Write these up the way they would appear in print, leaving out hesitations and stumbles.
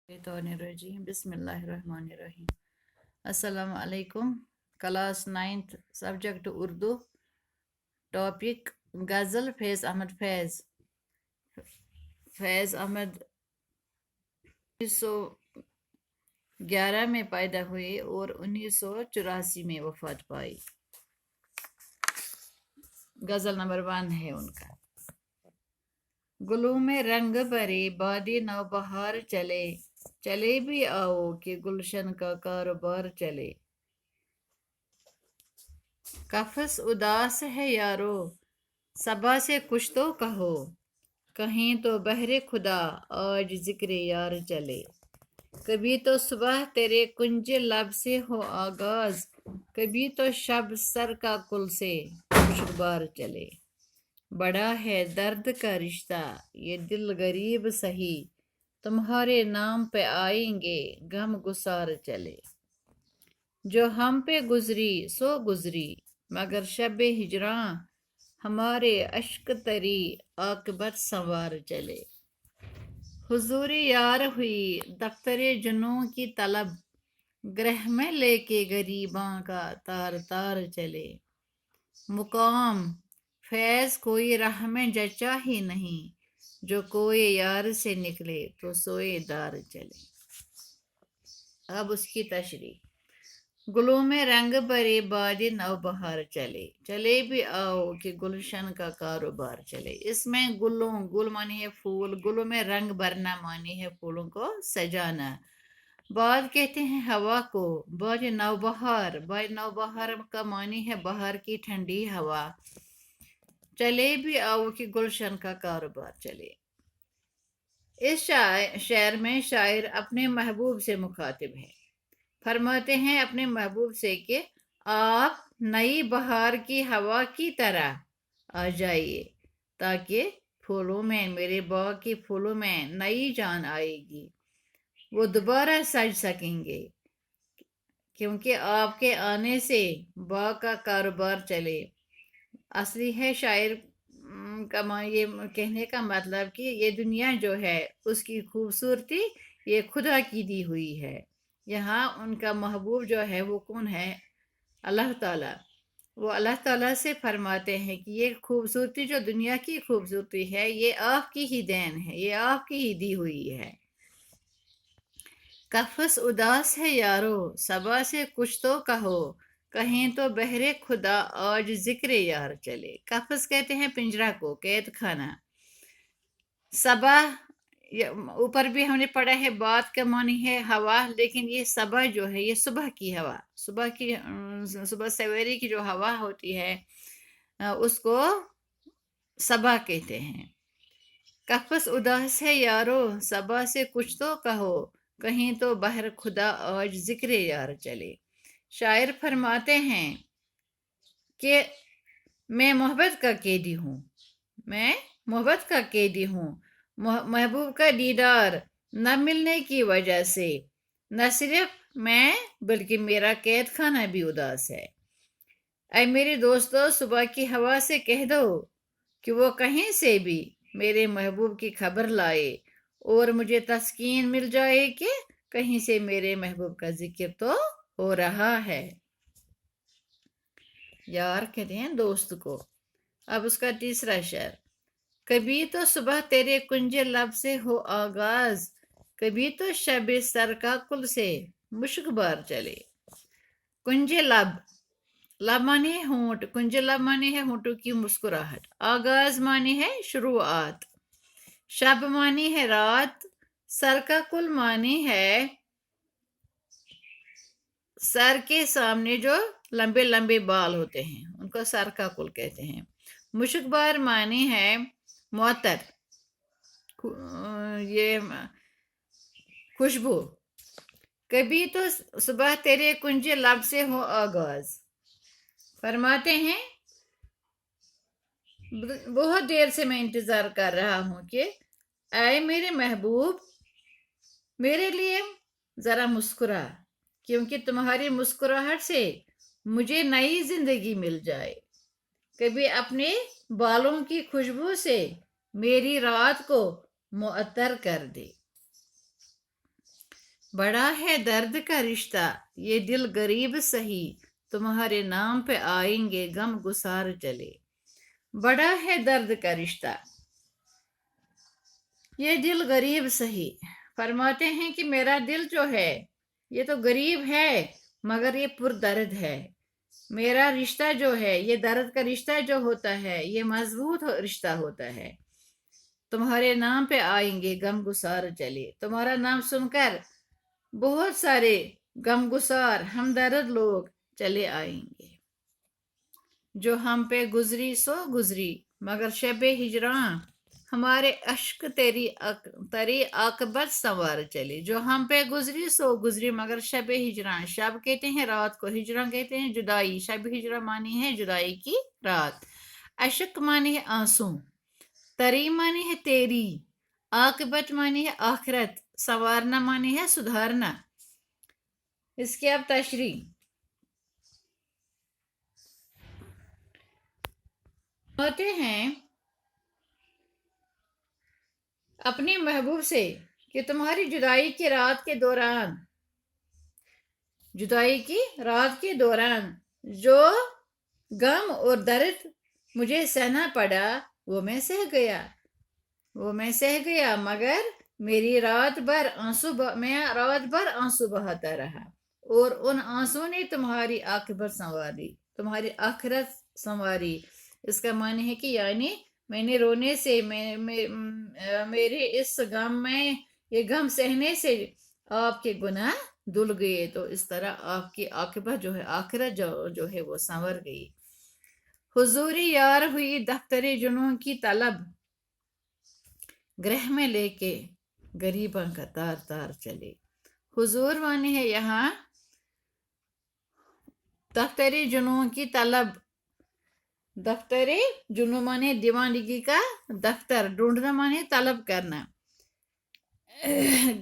बिस्मिल्लाहिर्रहमानिर्रहीम। अस्सलाम alaikum। Class 9th subject Urdu. Topic ghazal. Faiz Ahmad 1911 में पैदा हुए और 1984 में वफात पाई। गज़ल नंबर 1 है उनका। गुलों में रंग भरे बादे नौबहार चले, चले भी आओ कि गुलशन का कारोबार चले। कफ़स उदास है यारो, सबा से कुछ तो कहो, कहीं तो बहरे खुदा आज जिक्र यार चले। कभी तो सुबह तेरे कुंज लब से हो आगाज, कभी तो शब सर का कुल से खुशगवार चले। बड़ा है दर्द का रिश्ता ये दिल गरीब सही, तुम्हारे नाम पे आएंगे गम गुसार चले। जो हम पे गुजरी सो गुजरी मगर शब हिजरां, हमारे अश्क तरी आकबत संवार चले। हुजूरी यार हुई दफ्तरे जुनूं की तलब, ग्रह में लेके गरीबां का तार तार चले। मुकाम फैज कोई राह में जचा ही नहीं, जो कोई यार से निकले तो सोए दार चले। अब उसकी तशरीह। गुलों में रंग भरे बादे नवबहार चले, चले भी आओ कि गुलशन का कारोबार चले। इसमें गुल मानी है फूल, गुलों में रंग भरना मानी है फूलों को सजाना। बाद कहते हैं हवा को, बाद नवबहार का मानी है बहार की ठंडी हवा। चले भी आओ कि गुलशन का कारोबार चले। इस शेर में शायर अपने महबूब से मुखातिब है। फरमाते हैं अपने महबूब से कि आप नई बहार की हवा की तरह आ जाइए, ताकि फूलों में, मेरे बाग की फूलों में नई जान आएगी, वो दोबारा सज सकेंगे, क्योंकि आपके आने से बाग का कारोबार चले। असली है शायर का ये कहने का मतलब कि ये दुनिया जो है उसकी खूबसूरती ये खुदा की दी हुई है। यहाँ उनका महबूब जो है वो कौन है? अल्लाह ताला। वो अल्लाह ताला से फरमाते हैं कि ये खूबसूरती जो दुनिया की खूबसूरती है ये आपकी ही देन है, ये आपकी ही दी हुई है। कफ़स उदास है यारो, सबा से कुछ तो कहो, कहीं तो बहरे खुदा आज जिक्र यार चले। कफ़स कहते हैं पिंजरा को, कैद खाना। सबा ऊपर भी हमने पढ़ा है, बात का मानी है हवा, लेकिन ये सबा जो है ये सुबह की हवा, सुबह सवेरे की जो हवा होती है उसको सबा कहते हैं। कफ़स उदास है यारो, सबा से कुछ तो कहो, कहीं तो बहर खुदा आज जिक्र यार चले। शायर फरमाते हैं कि मैं मोहब्बत का कैदी हूँ, मैं मोहब्बत का कैदी हूँ। महबूब का दीदार न मिलने की वजह से न सिर्फ मैं बल्कि मेरा कैद खाना भी उदास है। ऐ मेरे दोस्तों, सुबह की हवा से कह दो कि वो कहीं से भी मेरे महबूब की खबर लाए, और मुझे तस्कीन मिल जाए कि कहीं से मेरे महबूब का जिक्र तो हो रहा है। यार कहते हैं दोस्त को। अब उसका तीसरा शेर। कभी तो सुबह तेरे कुंज लब से हो आगाज, कभी तो शब सर का कुल से मुश्क बार चले। कुंज लब, लब माने है होंठ, कुंज लब माने है होंठों की मुस्कुराहट। आगाज माने है शुरुआत। शब मानी है रात। सर का कुल मानी है सर के सामने जो लंबे लंबे बाल होते हैं उनको सर का कुल कहते हैं। मुश्कबार मानी है मुअत्तर, ये खुशबू। कभी तो सुबह तेरे कुंज लब से हो आगाज। फरमाते हैं बहुत देर से मैं इंतजार कर रहा हूं कि ऐ मेरे महबूब, मेरे लिए जरा मुस्कुरा, क्योंकि तुम्हारी मुस्कुराहट से मुझे नई जिंदगी मिल जाए। कभी अपने बालों की खुशबू से मेरी रात को मुअत्तर कर दे। بڑا ہے درد کا رشتہ یہ دل غریب سہی تمہارے نام پہ آئیں گے غم گسار چلے. بڑا ہے درد کا رشتہ یہ دل غریب سہی. فرماتے ہیں کہ میرا دل جو ہے یہ تو غریب ہے مگر یہ پردرد ہے. میرا رشتہ جو ہے یہ درد کا رشتہ جو ہوتا ہے یہ مضبوط رشتہ ہوتا ہے. تمہارے نام پہ آئیں گے غم گسار چلے. تمہارا نام سن کر بہت سارے غم گسار ہمدرد لوگ چلے آئیں گے. جو ہم پہ گزری سو گزری مگر شب ہجراں ہمارے اشک تری عاقبت سنوار چلے. جو ہم پہ گزری سو گزری مگر شب ہجراں. شب کہتے ہیں رات کو، ہجراں کہتے ہیں جدائی. شب ہجراں معنی ہے جدائی کی رات. اشک معنی ہے آنسو، تری معنی ہے تیری، عاقبت معنی ہے آخرت، سنوارنا معنی ہے سدھارنا. اس کی اب تشریح ہوتے ہیں اپنے محبوب سے کہ تمہاری جدائی کی رات کے دوران جو غم اور درد مجھے سہنا پڑا وہ میں سہ گیا مگر میری رات بھر آنسو بہاتا رہا اور ان آنسو نے تمہاری عاقبت سنواری، تمہاری آخرت سنواری. اس کا معنی ہے کہ یعنی میں نے رونے سے میرے اس غم میں یہ غم سہنے سے آپ کے گناہ دھل گئے، تو اس طرح آپ کی عاقبت جو ہے آخرت جو ہے وہ سنور گئی. حضوری یار ہوئی دفتر جنوں کی طلب گرہ میں لے کے غریباں کا تار تار چلے. حضور معنی ہے یہاں دفتر جنوں کی طلب. دفتر جنوں مانے دیوانگی کا دفتر، ڈھونڈنا مانے طلب کرنا.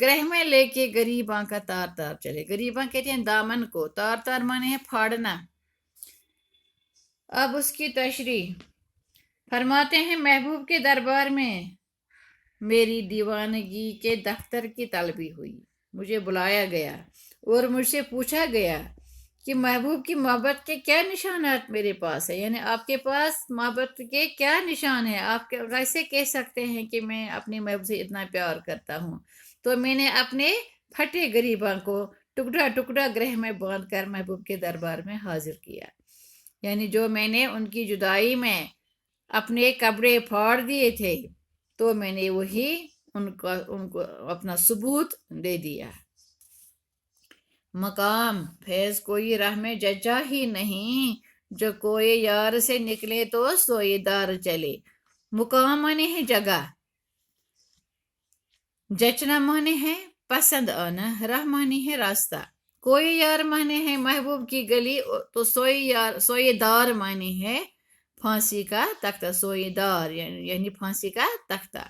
گرہ میں لے کے غریباں کا تار تار چلے. غریباں کہتے ہیں دامن کو، تار تار مانے ہے پھاڑنا. اب اس کی تشریح فرماتے ہیں محبوب کے دربار میں میری دیوانگی کے دفتر کی طلبی ہوئی. مجھے بلایا گیا اور مجھ سے پوچھا گیا کہ محبوب کی محبت کے کیا نشانات میرے پاس ہے، یعنی آپ کے پاس محبت کے کیا نشان ہیں، آپ کیسے کہہ سکتے ہیں کہ میں اپنے محبوب سے اتنا پیار کرتا ہوں. تو میں نے اپنے پھٹے غریباں کو ٹکڑا ٹکڑا گرہ میں باندھ کر محبوب کے دربار میں حاضر کیا. یعنی جو میں نے ان کی جدائی میں اپنے کپڑے پھاڑ دیے تھے تو میں نے وہی ان کو اپنا ثبوت دے دیا. مقام فیض کوئی راہ میں جچا ہی نہیں جو کوئی یار سے نکلے تو سوئی دار چلے. مقام مانے ہے جگہ، جچنا مانے ہے پسند آنا، راہ مانے ہے راستہ. کوئی یار مانے ہے محبوب کی گلی، تو سوئی دار مانے ہے پھانسی کا تختہ. سوئی دار یعنی پھانسی کا تختہ.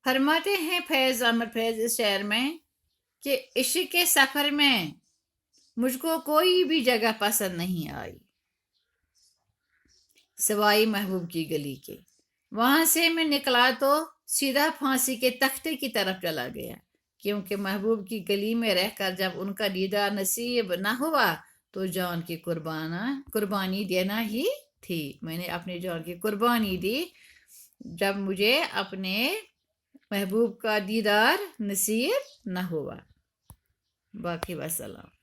فرماتے ہیں فیض احمد فیض اس شعر میں کہ عشق کے سفر میں مجھ کو کوئی بھی جگہ پسند نہیں آئی سوائے محبوب کی گلی کے. وہاں سے میں نکلا تو سیدھا پھانسی کے تختے کی طرف چلا گیا، کیونکہ محبوب کی گلی میں رہ کر جب ان کا دیدار نصیب نہ ہوا تو جان کی قربانی دینا ہی تھی. میں نے اپنی جان کی قربانی دی جب مجھے اپنے محبوب کا دیدار نصیب نہ ہوا. باقی وسلام.